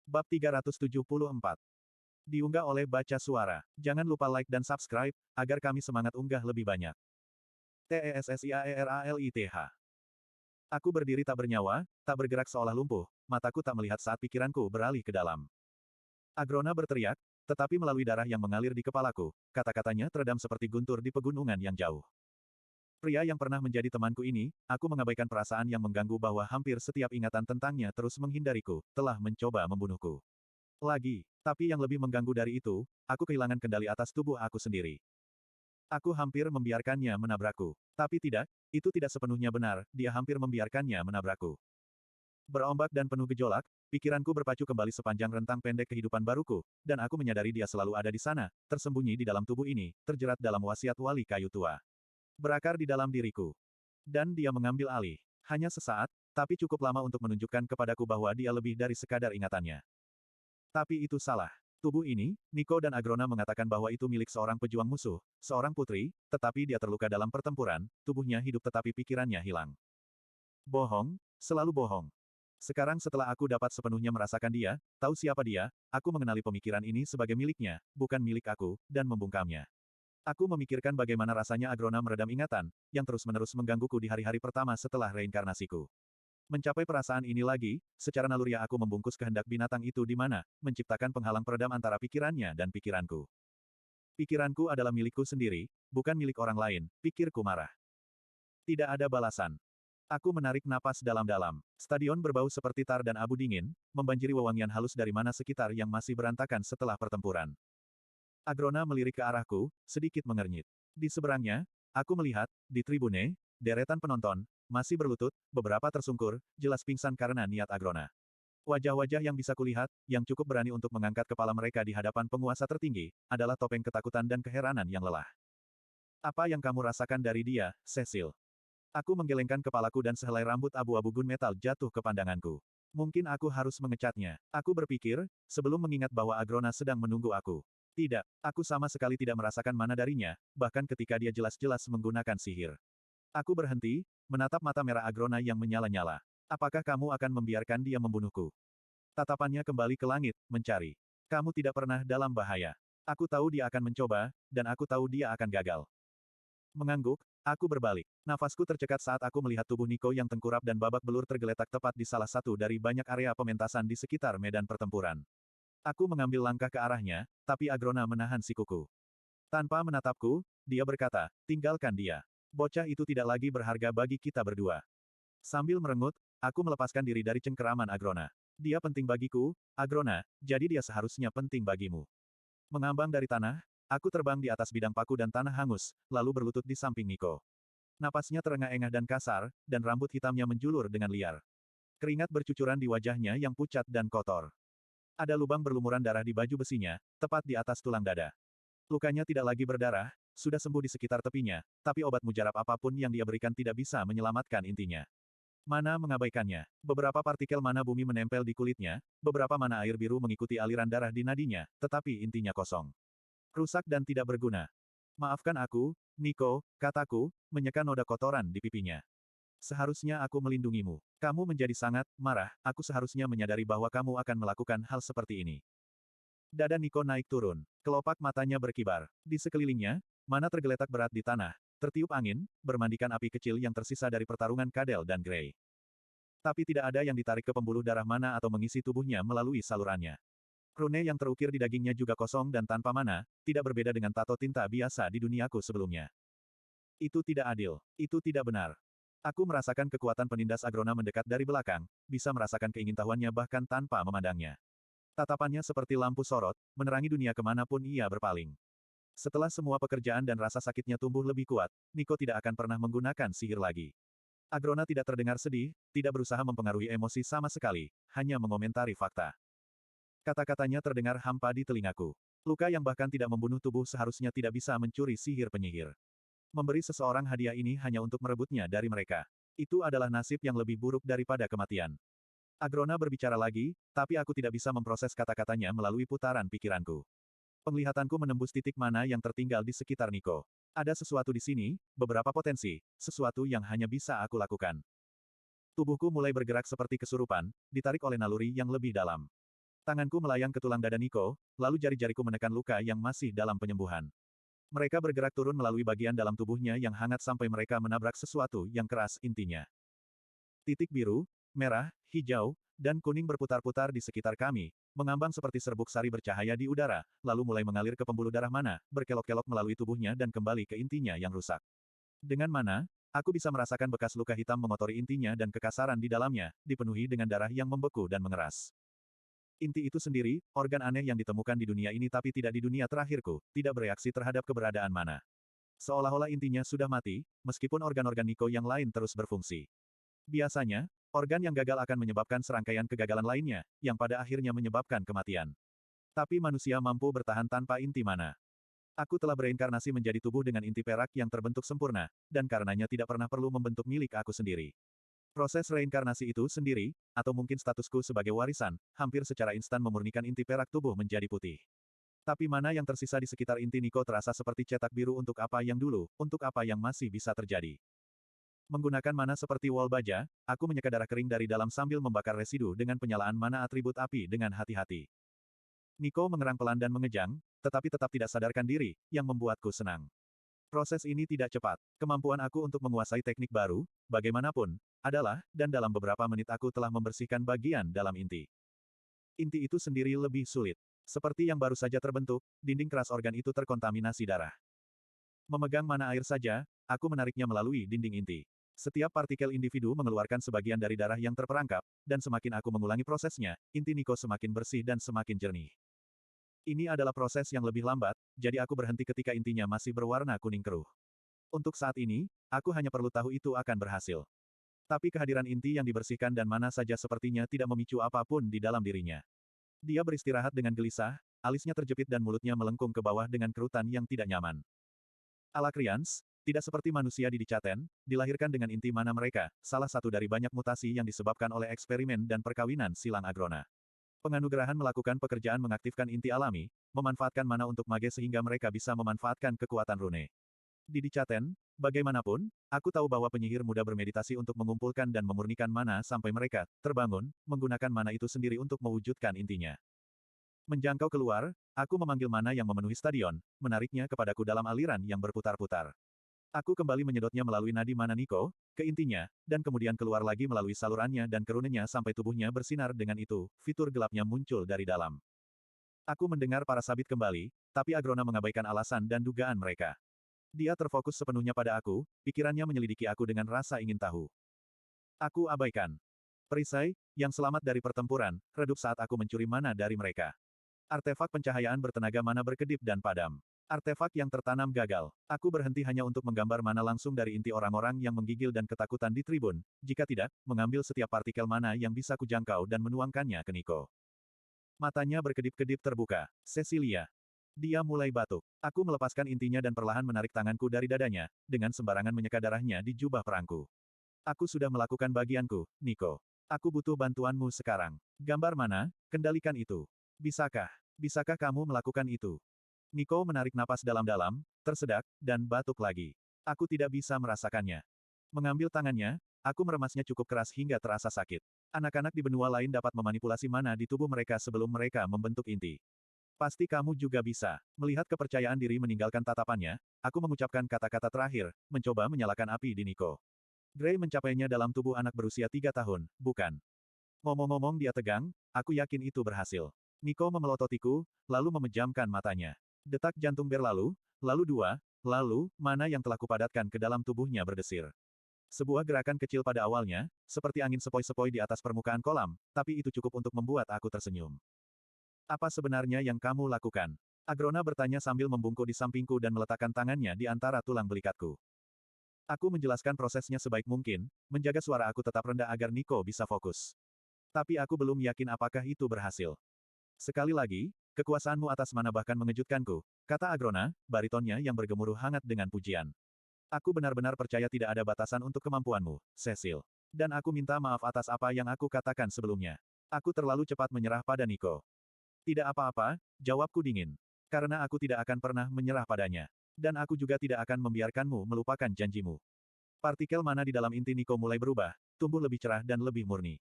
Bab 374. Diunggah oleh Baca Suara. Jangan lupa like dan subscribe, agar kami semangat unggah lebih banyak. TESSIAERALITH. Aku berdiri tak bernyawa, tak bergerak seolah lumpuh, mataku tak melihat saat pikiranku beralih ke dalam. Agrona berteriak, tetapi melalui darah yang mengalir di kepalaku, kata-katanya teredam seperti guntur di pegunungan yang jauh. Pria yang pernah menjadi temanku ini, aku mengabaikan perasaan yang mengganggu bahwa hampir setiap ingatan tentangnya terus menghindariku, telah mencoba membunuhku. Lagi, tapi yang lebih mengganggu dari itu, aku kehilangan kendali atas tubuh aku sendiri. Aku hampir membiarkannya menabrakku. Tapi tidak, itu tidak sepenuhnya benar, dia hampir membiarkannya menabrakku. Berombak dan penuh gejolak, pikiranku berpacu kembali sepanjang rentang pendek kehidupan baruku, dan aku menyadari dia selalu ada di sana, tersembunyi di dalam tubuh ini, terjerat dalam wasiat wali kayu tua. Berakar di dalam diriku. Dan dia mengambil alih. Hanya sesaat, tapi cukup lama untuk menunjukkan kepadaku bahwa dia lebih dari sekadar ingatannya. Tapi itu salah. Tubuh ini, Nico dan Agrona mengatakan bahwa itu milik seorang pejuang musuh, seorang putri, tetapi dia terluka dalam pertempuran, tubuhnya hidup tetapi pikirannya hilang. Bohong, selalu bohong. Sekarang setelah aku dapat sepenuhnya merasakan dia, tahu siapa dia, aku mengenali pemikiran ini sebagai miliknya, bukan milik aku, dan membungkamnya. Aku memikirkan bagaimana rasanya Agrona meredam ingatan, yang terus-menerus menggangguku di hari-hari pertama setelah reinkarnasiku. Mencapai perasaan ini lagi, secara naluriah aku membungkus kehendak binatang itu di mana, menciptakan penghalang peredam antara pikirannya dan pikiranku. Pikiranku adalah milikku sendiri, bukan milik orang lain, pikirku marah. Tidak ada balasan. Aku menarik napas dalam-dalam. Stadion berbau seperti tar dan abu dingin, membanjiri wewangian halus dari mana sekitar yang masih berantakan setelah pertempuran. Agrona melirik ke arahku, sedikit mengernyit. Di seberangnya, aku melihat, di tribune, deretan penonton, masih berlutut, beberapa tersungkur, jelas pingsan karena niat Agrona. Wajah-wajah yang bisa kulihat, yang cukup berani untuk mengangkat kepala mereka di hadapan penguasa tertinggi, adalah topeng ketakutan dan keheranan yang lelah. Apa yang kamu rasakan dari dia, Cecil? Aku menggelengkan kepalaku dan sehelai rambut abu-abu gunmetal jatuh ke pandanganku. Mungkin aku harus mengecatnya. Aku berpikir, sebelum mengingat bahwa Agrona sedang menunggu aku. Tidak, aku sama sekali tidak merasakan mana darinya, bahkan ketika dia jelas-jelas menggunakan sihir. Aku berhenti, menatap mata merah Agrona yang menyala-nyala. Apakah kamu akan membiarkan dia membunuhku? Tatapannya kembali ke langit, mencari. Kamu tidak pernah dalam bahaya. Aku tahu dia akan mencoba, dan aku tahu dia akan gagal. Mengangguk, aku berbalik. Nafasku tercekat saat aku melihat tubuh Nico yang tengkurap dan babak belur tergeletak tepat di salah satu dari banyak area pementasan di sekitar medan pertempuran. Aku mengambil langkah ke arahnya, tapi Agrona menahan sikuku. Tanpa menatapku, dia berkata, tinggalkan dia. Bocah itu tidak lagi berharga bagi kita berdua. Sambil merengut, aku melepaskan diri dari cengkeraman Agrona. Dia penting bagiku, Agrona, jadi dia seharusnya penting bagimu. Mengambang dari tanah, aku terbang di atas bidang paku dan tanah hangus, lalu berlutut di samping Nico. Napasnya terengah-engah dan kasar, dan rambut hitamnya menjulur dengan liar. Keringat bercucuran di wajahnya yang pucat dan kotor. Ada lubang berlumuran darah di baju besinya, tepat di atas tulang dada. Lukanya tidak lagi berdarah, sudah sembuh di sekitar tepinya, tapi obat mujarab apapun yang dia berikan tidak bisa menyelamatkan intinya. Mana mengabaikannya. Beberapa partikel mana bumi menempel di kulitnya, beberapa mana air biru mengikuti aliran darah di nadinya, tetapi intinya kosong. Rusak dan tidak berguna. Maafkan aku, Nico, kataku, menyeka noda kotoran di pipinya. Seharusnya aku melindungimu. Kamu menjadi sangat marah, aku seharusnya menyadari bahwa kamu akan melakukan hal seperti ini. Dada Nico naik turun. Kelopak matanya berkibar. Di sekelilingnya, mana tergeletak berat di tanah, tertiup angin, bermandikan api kecil yang tersisa dari pertarungan Kadel dan Grey. Tapi tidak ada yang ditarik ke pembuluh darah mana atau mengisi tubuhnya melalui salurannya. Rune yang terukir di dagingnya juga kosong dan tanpa mana, tidak berbeda dengan tato tinta biasa di duniaku sebelumnya. Itu tidak adil. Itu tidak benar. Aku merasakan kekuatan penindas Agrona mendekat dari belakang, bisa merasakan keingintahuannya bahkan tanpa memandangnya. Tatapannya seperti lampu sorot, menerangi dunia kemanapun ia berpaling. Setelah semua pekerjaan dan rasa sakitnya tumbuh lebih kuat, Nico tidak akan pernah menggunakan sihir lagi. Agrona tidak terdengar sedih, tidak berusaha mempengaruhi emosi sama sekali, hanya mengomentari fakta. Kata-katanya terdengar hampa di telingaku. Luka yang bahkan tidak membunuh tubuh seharusnya tidak bisa mencuri sihir penyihir. Memberi seseorang hadiah ini hanya untuk merebutnya dari mereka. Itu adalah nasib yang lebih buruk daripada kematian. Agrona berbicara lagi, tapi aku tidak bisa memproses kata-katanya melalui putaran pikiranku. Penglihatanku menembus titik mana yang tertinggal di sekitar Nico. Ada sesuatu di sini, beberapa potensi, sesuatu yang hanya bisa aku lakukan. Tubuhku mulai bergerak seperti kesurupan, ditarik oleh naluri yang lebih dalam. Tanganku melayang ke tulang dada Niko, lalu jari-jariku menekan luka yang masih dalam penyembuhan. Mereka bergerak turun melalui bagian dalam tubuhnya yang hangat sampai mereka menabrak sesuatu yang keras intinya. Titik biru, merah, hijau, dan kuning berputar-putar di sekitar kami, mengambang seperti serbuk sari bercahaya di udara, lalu mulai mengalir ke pembuluh darah mana, berkelok-kelok melalui tubuhnya dan kembali ke intinya yang rusak. Dengan mana, aku bisa merasakan bekas luka hitam mengotori intinya dan kekasaran di dalamnya, dipenuhi dengan darah yang membeku dan mengeras. Inti itu sendiri, organ aneh yang ditemukan di dunia ini tapi tidak di dunia terakhirku, tidak bereaksi terhadap keberadaan mana. Seolah-olah intinya sudah mati, meskipun organ-organ Niko yang lain terus berfungsi. Biasanya, organ yang gagal akan menyebabkan serangkaian kegagalan lainnya, yang pada akhirnya menyebabkan kematian. Tapi manusia mampu bertahan tanpa inti mana. Aku telah bereinkarnasi menjadi tubuh dengan inti perak yang terbentuk sempurna, dan karenanya tidak pernah perlu membentuk milik aku sendiri. Proses reinkarnasi itu sendiri, atau mungkin statusku sebagai warisan, hampir secara instan memurnikan inti perak tubuh menjadi putih. Tapi mana yang tersisa di sekitar inti Niko terasa seperti cetak biru untuk apa yang dulu, untuk apa yang masih bisa terjadi. Menggunakan mana seperti wol baja, aku menyeka darah kering dari dalam sambil membakar residu dengan penyalaan mana atribut api dengan hati-hati. Niko mengerang pelan dan mengejang, tetapi tetap tidak sadarkan diri, yang membuatku senang. Proses ini tidak cepat. Kemampuan aku untuk menguasai teknik baru, bagaimanapun, adalah, dan dalam beberapa menit aku telah membersihkan bagian dalam inti. Inti itu sendiri lebih sulit. Seperti yang baru saja terbentuk, dinding keras organ itu terkontaminasi darah. Memegang mana air saja, aku menariknya melalui dinding inti. Setiap partikel individu mengeluarkan sebagian dari darah yang terperangkap, dan semakin aku mengulangi prosesnya, inti Niko semakin bersih dan semakin jernih. Ini adalah proses yang lebih lambat, jadi aku berhenti ketika intinya masih berwarna kuning keruh. Untuk saat ini, aku hanya perlu tahu itu akan berhasil. Tapi kehadiran inti yang dibersihkan dan mana saja sepertinya tidak memicu apapun di dalam dirinya. Dia beristirahat dengan gelisah, alisnya terjepit dan mulutnya melengkung ke bawah dengan kerutan yang tidak nyaman. Alakrians, tidak seperti manusia di Dicaten, dilahirkan dengan inti mana mereka, salah satu dari banyak mutasi yang disebabkan oleh eksperimen dan perkawinan silang agrona. Penganugerahan melakukan pekerjaan mengaktifkan inti alami, memanfaatkan mana untuk mage sehingga mereka bisa memanfaatkan kekuatan rune. Di Dicaten, bagaimanapun, aku tahu bahwa penyihir muda bermeditasi untuk mengumpulkan dan memurnikan mana sampai mereka terbangun, menggunakan mana itu sendiri untuk mewujudkan intinya. Menjangkau keluar, aku memanggil mana yang memenuhi stadion, menariknya kepadaku dalam aliran yang berputar-putar. Aku kembali menyedotnya melalui nadi mana Niko, ke intinya, dan kemudian keluar lagi melalui salurannya dan kerunenya sampai tubuhnya bersinar dengan itu, fitur gelapnya muncul dari dalam. Aku mendengar para sabit kembali, tapi Agrona mengabaikan alasan dan dugaan mereka. Dia terfokus sepenuhnya pada aku, pikirannya menyelidiki aku dengan rasa ingin tahu. Aku abaikan. Perisai, yang selamat dari pertempuran, redup saat aku mencuri mana dari mereka. Artefak pencahayaan bertenaga mana berkedip dan padam. Artefak yang tertanam gagal. Aku berhenti hanya untuk menggambar mana langsung dari inti orang-orang yang menggigil dan ketakutan di tribun, jika tidak, mengambil setiap partikel mana yang bisa kujangkau dan menuangkannya ke Niko. Matanya berkedip-kedip terbuka. Cecilia. Dia mulai batuk. Aku melepaskan intinya dan perlahan menarik tanganku dari dadanya, dengan sembarangan menyeka darahnya di jubah perangku. Aku sudah melakukan bagianku, Niko. Aku butuh bantuanmu sekarang. Gambar mana, kendalikan itu. Bisakah? Bisakah kamu melakukan itu? Niko menarik napas dalam-dalam, tersedak, dan batuk lagi. Aku tidak bisa merasakannya. Mengambil tangannya, aku meremasnya cukup keras hingga terasa sakit. Anak-anak di benua lain dapat memanipulasi mana di tubuh mereka sebelum mereka membentuk inti. Pasti kamu juga bisa. Melihat kepercayaan diri meninggalkan tatapannya, aku mengucapkan kata-kata terakhir, mencoba menyalakan api di Niko. Gray mencapainya dalam tubuh anak berusia 3 tahun, bukan? Ngomong-ngomong dia tegang, aku yakin itu berhasil. Niko memelototiku, lalu memejamkan matanya. Detak jantung berlalu, lalu dua, lalu, mana yang telah kupadatkan ke dalam tubuhnya berdesir. Sebuah gerakan kecil pada awalnya, seperti angin sepoi-sepoi di atas permukaan kolam, tapi itu cukup untuk membuat aku tersenyum. Apa sebenarnya yang kamu lakukan? Agrona bertanya sambil membungkuk di sampingku dan meletakkan tangannya di antara tulang belikatku. Aku menjelaskan prosesnya sebaik mungkin, menjaga suara aku tetap rendah agar Niko bisa fokus. Tapi aku belum yakin apakah itu berhasil. Sekali lagi, kekuasaanmu atas mana bahkan mengejutkanku, kata Agrona, baritonnya yang bergemuruh hangat dengan pujian. Aku benar-benar percaya tidak ada batasan untuk kemampuanmu, Cecil. Dan aku minta maaf atas apa yang aku katakan sebelumnya. Aku terlalu cepat menyerah pada Niko. Tidak apa-apa, jawabku dingin. Karena aku tidak akan pernah menyerah padanya. Dan aku juga tidak akan membiarkanmu melupakan janjimu. Partikel mana di dalam inti Niko mulai berubah, tumbuh lebih cerah dan lebih murni.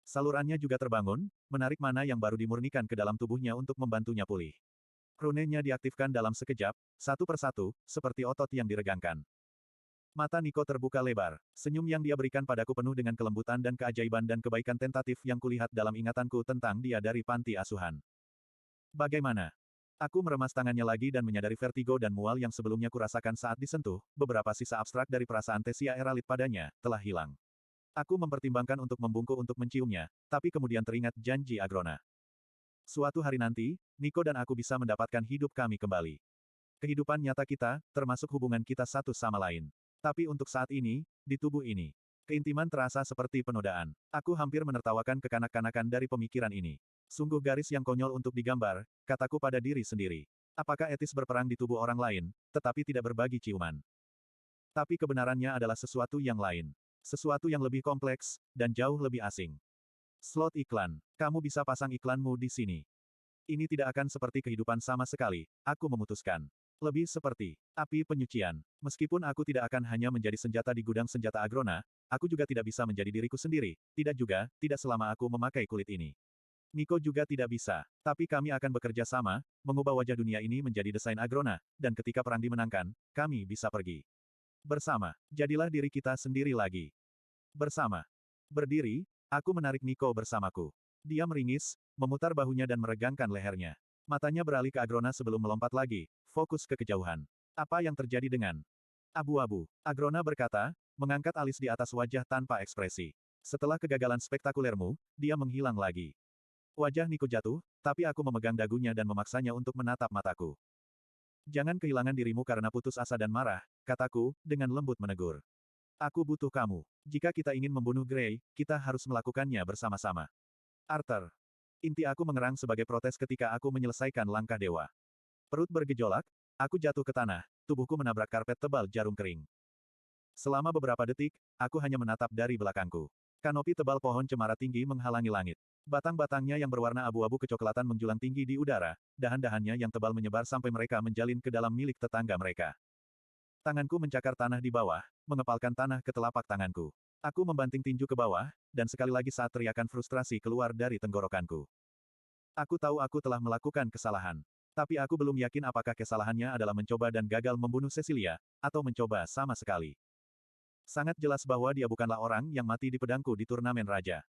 Salurannya juga terbangun, menarik mana yang baru dimurnikan ke dalam tubuhnya untuk membantunya pulih. Runenya diaktifkan dalam sekejap, satu persatu, seperti otot yang diregangkan. Mata Niko terbuka lebar. Senyum yang dia berikan padaku penuh dengan kelembutan dan keajaiban dan kebaikan tentatif yang kulihat dalam ingatanku tentang dia dari panti asuhan. Bagaimana? Aku meremas tangannya lagi dan menyadari vertigo dan mual yang sebelumnya kurasakan saat disentuh, beberapa sisa abstrak dari perasaan Tesia Eralit padanya, telah hilang. Aku mempertimbangkan untuk membungkuk untuk menciumnya, tapi kemudian teringat janji Agrona. Suatu hari nanti, Niko dan aku bisa mendapatkan hidup kami kembali. Kehidupan nyata kita, termasuk hubungan kita satu sama lain. Tapi untuk saat ini, di tubuh ini, keintiman terasa seperti penodaan. Aku hampir menertawakan kekanak-kanakan dari pemikiran ini. Sungguh garis yang konyol untuk digambar, kataku pada diri sendiri. Apakah etis berperang di tubuh orang lain, tetapi tidak berbagi ciuman? Tapi kebenarannya adalah sesuatu yang lain. Sesuatu yang lebih kompleks, dan jauh lebih asing. Slot iklan. Kamu bisa pasang iklanmu di sini. Ini tidak akan seperti kehidupan sama sekali, aku memutuskan. Lebih seperti api penyucian. Meskipun aku tidak akan hanya menjadi senjata di gudang senjata Agrona, aku juga tidak bisa menjadi diriku sendiri, tidak juga, tidak selama aku memakai kulit ini. Niko juga tidak bisa. Tapi kami akan bekerja sama, mengubah wajah dunia ini menjadi desain Agrona, dan ketika perang dimenangkan, kami bisa pergi. Bersama. Jadilah diri kita sendiri lagi. Bersama. Berdiri, aku menarik Niko bersamaku. Dia meringis, memutar bahunya dan meregangkan lehernya. Matanya beralih ke Agrona sebelum melompat lagi, fokus ke kejauhan. Apa yang terjadi dengan abu-abu? Agrona berkata, mengangkat alis di atas wajah tanpa ekspresi. Setelah kegagalan spektakulermu, dia menghilang lagi. Wajah Niko jatuh, tapi aku memegang dagunya dan memaksanya untuk menatap mataku. Jangan kehilangan dirimu karena putus asa dan marah, kataku, dengan lembut menegur. Aku butuh kamu. Jika kita ingin membunuh Grey, kita harus melakukannya bersama-sama. Arthur. Inti aku mengerang sebagai protes ketika aku menyelesaikan langkah dewa. Perut bergejolak, aku jatuh ke tanah, tubuhku menabrak karpet tebal jarum kering. Selama beberapa detik, aku hanya menatap dari belakangku. Kanopi tebal pohon cemara tinggi menghalangi langit. Batang-batangnya yang berwarna abu-abu kecoklatan menjulang tinggi di udara, dahan-dahannya yang tebal menyebar sampai mereka menjalin ke dalam milik tetangga mereka. Tanganku mencakar tanah di bawah, mengepalkan tanah ke telapak tanganku. Aku membanting tinju ke bawah, dan sekali lagi saat teriakan frustrasi keluar dari tenggorokanku. Aku tahu aku telah melakukan kesalahan. Tapi aku belum yakin apakah kesalahannya adalah mencoba dan gagal membunuh Cecilia, atau mencoba sama sekali. Sangat jelas bahwa dia bukanlah orang yang mati di pedangku di turnamen raja.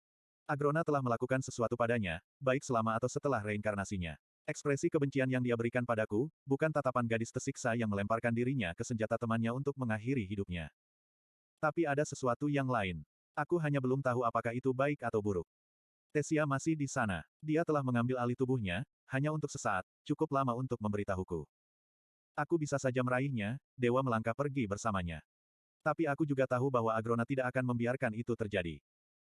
Agrona telah melakukan sesuatu padanya, baik selama atau setelah reinkarnasinya. Ekspresi kebencian yang dia berikan padaku, bukan tatapan gadis tersiksa yang melemparkan dirinya ke senjata temannya untuk mengakhiri hidupnya. Tapi ada sesuatu yang lain. Aku hanya belum tahu apakah itu baik atau buruk. Tesia masih di sana. Dia telah mengambil alih tubuhnya, hanya untuk sesaat, cukup lama untuk memberitahuku. Aku bisa saja meraihnya, dewa melangkah pergi bersamanya. Tapi aku juga tahu bahwa Agrona tidak akan membiarkan itu terjadi.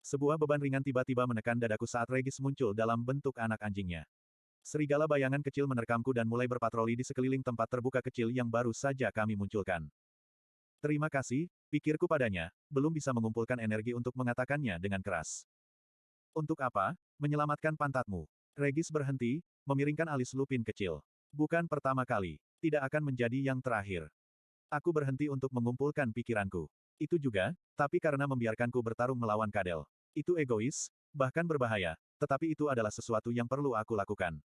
Sebuah beban ringan tiba-tiba menekan dadaku saat Regis muncul dalam bentuk anak anjingnya. Serigala bayangan kecil menerkamku dan mulai berpatroli di sekeliling tempat terbuka kecil yang baru saja kami munculkan. Terima kasih, pikirku padanya, belum bisa mengumpulkan energi untuk mengatakannya dengan keras. Untuk apa? Menyelamatkan pantatmu. Regis berhenti, memiringkan alis Lupin kecil. Bukan pertama kali. Tidak akan menjadi yang terakhir. Aku berhenti untuk mengumpulkan pikiranku. Itu juga, tapi karena membiarkanku bertarung melawan Kadel. Itu egois, bahkan berbahaya, tetapi itu adalah sesuatu yang perlu aku lakukan.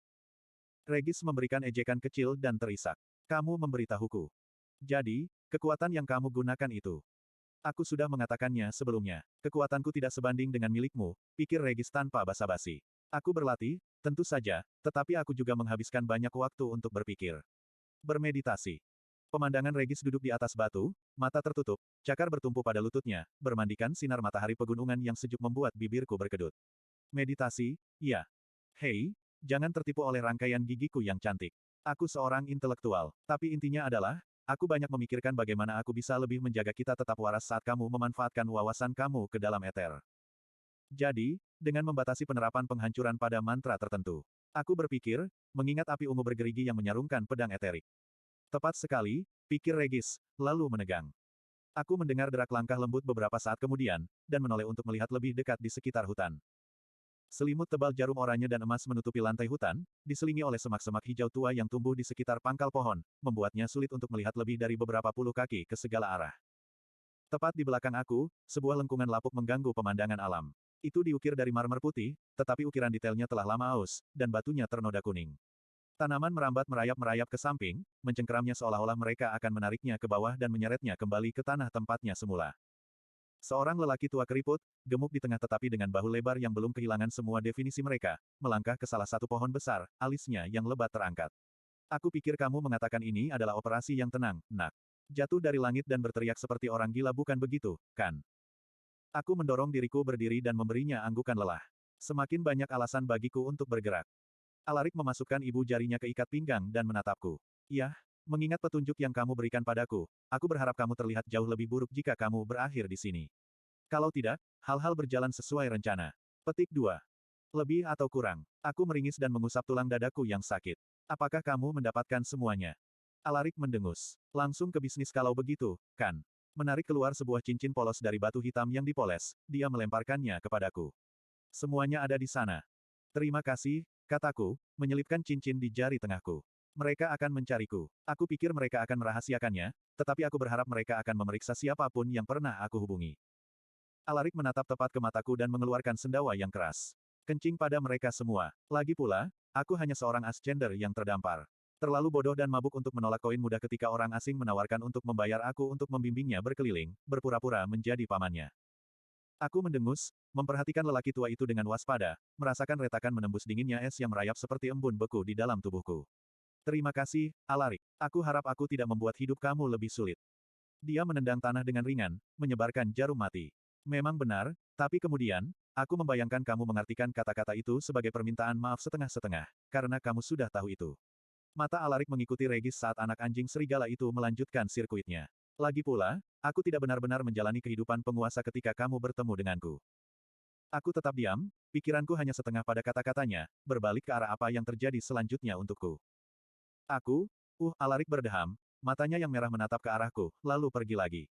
Regis memberikan ejekan kecil dan terisak. Kamu memberitahuku. Jadi, kekuatan yang kamu gunakan itu. Aku sudah mengatakannya sebelumnya. Kekuatanku tidak sebanding dengan milikmu, pikir Regis tanpa basa-basi. Aku berlatih, tentu saja, tetapi aku juga menghabiskan banyak waktu untuk berpikir. Bermeditasi. Pemandangan Regis duduk di atas batu, mata tertutup, cakar bertumpu pada lututnya, bermandikan sinar matahari pegunungan yang sejuk membuat bibirku berkedut. Meditasi, ya. Hei, jangan tertipu oleh rangkaian gigiku yang cantik. Aku seorang intelektual, tapi intinya adalah, aku banyak memikirkan bagaimana aku bisa lebih menjaga kita tetap waras saat kamu memanfaatkan wawasan kamu ke dalam eter. Jadi, dengan membatasi penerapan penghancuran pada mantra tertentu. Aku berpikir, mengingat api ungu bergerigi yang menyarungkan pedang eterik. Tepat sekali, pikir Regis, lalu menegang. Aku mendengar derak langkah lembut beberapa saat kemudian, dan menoleh untuk melihat lebih dekat di sekitar hutan. Selimut tebal jarum oranye dan emas menutupi lantai hutan, diselingi oleh semak-semak hijau tua yang tumbuh di sekitar pangkal pohon, membuatnya sulit untuk melihat lebih dari beberapa puluh kaki ke segala arah. Tepat di belakang aku, sebuah lengkungan lapuk mengganggu pemandangan alam. Itu diukir dari marmer putih, tetapi ukiran detailnya telah lama aus, dan batunya ternoda kuning. Tanaman merambat merayap-merayap ke samping, mencengkeramnya seolah-olah mereka akan menariknya ke bawah dan menyeretnya kembali ke tanah tempatnya semula. Seorang lelaki tua keriput, gemuk di tengah tetapi dengan bahu lebar yang belum kehilangan semua definisi mereka, melangkah ke salah satu pohon besar, alisnya yang lebat terangkat. Aku pikir kamu mengatakan ini adalah operasi yang tenang, nak. Jatuh dari langit dan berteriak seperti orang gila bukan begitu, kan? Aku mendorong diriku berdiri dan memberinya anggukan lelah. Semakin banyak alasan bagiku untuk bergerak. Alarik memasukkan ibu jarinya ke ikat pinggang dan menatapku. Yah, mengingat petunjuk yang kamu berikan padaku, aku berharap kamu terlihat jauh lebih buruk jika kamu berakhir di sini. Kalau tidak, hal-hal berjalan sesuai rencana. Petik 2. Lebih atau kurang, aku meringis dan mengusap tulang dadaku yang sakit. Apakah kamu mendapatkan semuanya? Alarik mendengus. Langsung ke bisnis kalau begitu, kan? Menarik keluar sebuah cincin polos dari batu hitam yang dipoles, dia melemparkannya kepadaku. Semuanya ada di sana. Terima kasih, kataku, menyelipkan cincin di jari tengahku. Mereka akan mencariku. Aku pikir mereka akan merahasiakannya, tetapi aku berharap mereka akan memeriksa siapapun yang pernah aku hubungi. Alarik menatap tepat ke mataku dan mengeluarkan sendawa yang keras. Kencing pada mereka semua. Lagi pula, aku hanya seorang ascender yang terdampar. Terlalu bodoh dan mabuk untuk menolak koin mudah ketika orang asing menawarkan untuk membayar aku untuk membimbingnya berkeliling, berpura-pura menjadi pamannya. Aku mendengus, memperhatikan lelaki tua itu dengan waspada, merasakan retakan menembus dinginnya es yang merayap seperti embun beku di dalam tubuhku. Terima kasih, Alarik. Aku harap aku tidak membuat hidup kamu lebih sulit. Dia menendang tanah dengan ringan, menyebarkan jarum mati. Memang benar, tapi kemudian, aku membayangkan kamu mengartikan kata-kata itu sebagai permintaan maaf setengah-setengah, karena kamu sudah tahu itu. Mata Alarik mengikuti Regis saat anak anjing serigala itu melanjutkan sirkuitnya. Lagi pula, aku tidak benar-benar menjalani kehidupan penguasa ketika kamu bertemu denganku. Aku tetap diam, pikiranku hanya setengah pada kata-katanya, berbalik ke arah apa yang terjadi selanjutnya untukku. Aku, Alarik berdeham, matanya yang merah menatap ke arahku, lalu pergi lagi.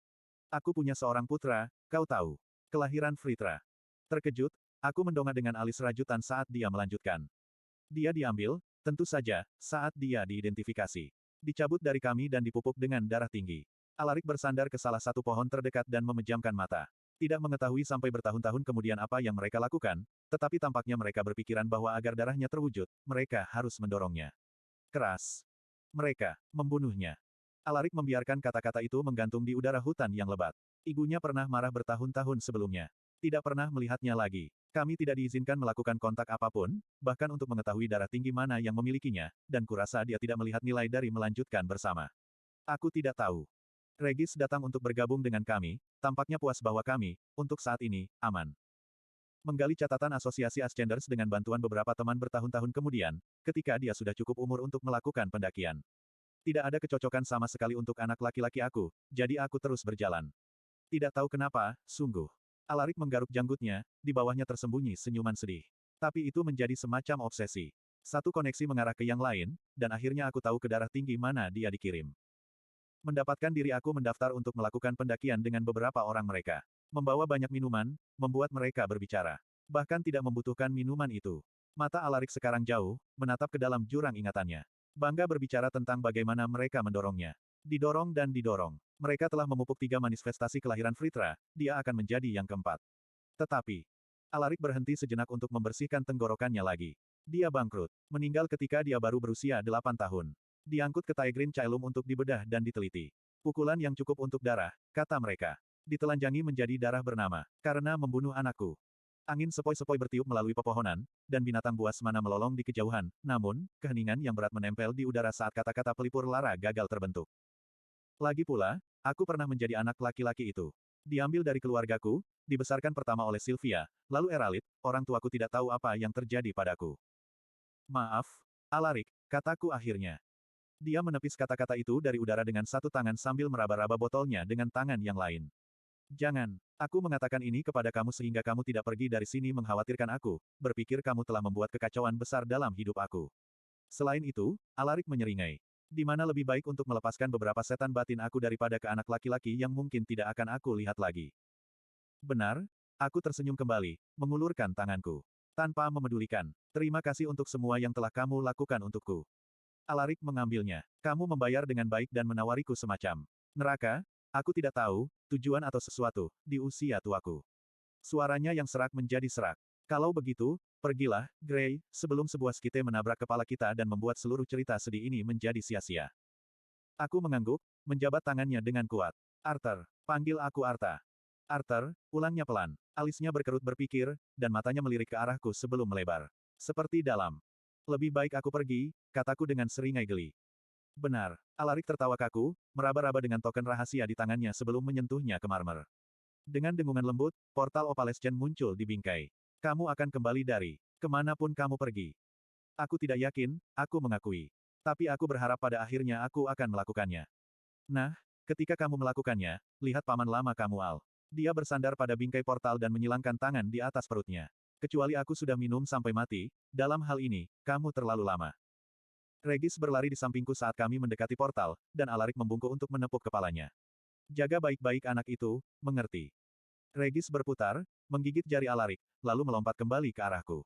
Aku punya seorang putra, kau tahu. Kelahiran Fritra. Terkejut, aku mendongak dengan alis rajutan saat dia melanjutkan. Dia diambil, tentu saja, saat dia diidentifikasi. Dicabut dari kami dan dipupuk dengan darah tinggi. Alarik bersandar ke salah satu pohon terdekat dan memejamkan mata. Tidak mengetahui sampai bertahun-tahun kemudian apa yang mereka lakukan, tetapi tampaknya mereka berpikiran bahwa agar darahnya terwujud, mereka harus mendorongnya. Keras. Mereka membunuhnya. Alarik membiarkan kata-kata itu menggantung di udara hutan yang lebat. Ibunya pernah marah bertahun-tahun sebelumnya. Tidak pernah melihatnya lagi. Kami tidak diizinkan melakukan kontak apapun, bahkan untuk mengetahui darah tinggi mana yang memilikinya, dan kurasa dia tidak melihat nilai dari melanjutkan bersama. Aku tidak tahu. Regis datang untuk bergabung dengan kami, tampaknya puas bahwa kami, untuk saat ini, aman. Menggali catatan Asosiasi Ascenders dengan bantuan beberapa teman bertahun-tahun kemudian, ketika dia sudah cukup umur untuk melakukan pendakian. Tidak ada kecocokan sama sekali untuk anak laki-laki aku, jadi aku terus berjalan. Tidak tahu kenapa, sungguh. Alarik menggaruk janggutnya, di bawahnya tersembunyi senyuman sedih. Tapi itu menjadi semacam obsesi. Satu koneksi mengarah ke yang lain, dan akhirnya aku tahu ke darah tinggi mana dia dikirim. Mendapatkan diri aku mendaftar untuk melakukan pendakian dengan beberapa orang mereka. Membawa banyak minuman, membuat mereka berbicara. Bahkan tidak membutuhkan minuman itu. Mata Alarik sekarang jauh, menatap ke dalam jurang ingatannya. Bangga berbicara tentang bagaimana mereka mendorongnya. Didorong dan didorong. Mereka telah memupuk 3 manifestasi kelahiran Fritra, dia akan menjadi yang keempat. Tetapi, Alarik berhenti sejenak untuk membersihkan tenggorokannya lagi. Dia bangkrut. Meninggal ketika dia baru berusia 8 tahun. Diangkut ke Taegrin Cailum untuk dibedah dan diteliti. Pukulan yang cukup untuk darah, kata mereka. Ditelanjangi menjadi darah bernama, karena membunuh anakku. Angin sepoi-sepoi bertiup melalui pepohonan, dan binatang buas mana melolong di kejauhan, namun, keheningan yang berat menempel di udara saat kata-kata pelipur lara gagal terbentuk. Lagi pula, aku pernah menjadi anak laki-laki itu. Diambil dari keluargaku, dibesarkan pertama oleh Sylvia, lalu Eralit, orang tuaku tidak tahu apa yang terjadi padaku. Maaf, Alarik, kataku akhirnya. Dia menepis kata-kata itu dari udara dengan satu tangan sambil meraba-raba botolnya dengan tangan yang lain. Jangan, aku mengatakan ini kepada kamu sehingga kamu tidak pergi dari sini mengkhawatirkan aku, berpikir kamu telah membuat kekacauan besar dalam hidup aku. Selain itu, Alarik menyeringai. Di mana lebih baik untuk melepaskan beberapa setan batin aku daripada ke anak laki-laki yang mungkin tidak akan aku lihat lagi. Benar, aku tersenyum kembali, mengulurkan tanganku. Tanpa memedulikan, terima kasih untuk semua yang telah kamu lakukan untukku. Alarik mengambilnya. Kamu membayar dengan baik dan menawariku semacam neraka, aku tidak tahu, tujuan atau sesuatu, di usia tuaku. Suaranya yang serak menjadi serak. Kalau begitu, pergilah, Gray, sebelum sebuah skite menabrak kepala kita dan membuat seluruh cerita sedih ini menjadi sia-sia. Aku mengangguk, menjabat tangannya dengan kuat. Arthur, panggil aku Arta. Arthur, ulangnya pelan. Alisnya berkerut berpikir, dan matanya melirik ke arahku sebelum melebar. Seperti dalam. Lebih baik aku pergi, kataku dengan seringai geli. Benar. Alarik tertawa kaku, meraba-raba dengan token rahasia di tangannya sebelum menyentuhnya ke marmer. Dengan dengungan lembut, portal opalescent muncul di bingkai. Kamu akan kembali dari kemanapun kamu pergi. Aku tidak yakin, aku mengakui. Tapi aku berharap pada akhirnya aku akan melakukannya. Nah, ketika kamu melakukannya, lihat paman lama kamu Al. Dia bersandar pada bingkai portal dan menyilangkan tangan di atas perutnya. Kecuali aku sudah minum sampai mati, dalam hal ini, kamu terlalu lama. Regis berlari di sampingku saat kami mendekati portal, dan Alarik membungkuk untuk menepuk kepalanya. Jaga baik-baik anak itu, mengerti. Regis berputar, menggigit jari Alarik, lalu melompat kembali ke arahku.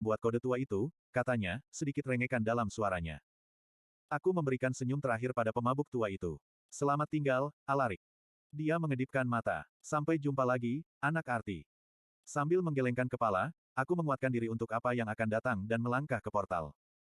Buat kode tua itu, katanya, sedikit rengekan dalam suaranya. Aku memberikan senyum terakhir pada pemabuk tua itu. Selamat tinggal, Alarik. Dia mengedipkan mata. Sampai jumpa lagi, anak arti. Sambil menggelengkan kepala, aku menguatkan diri untuk apa yang akan datang dan melangkah ke portal.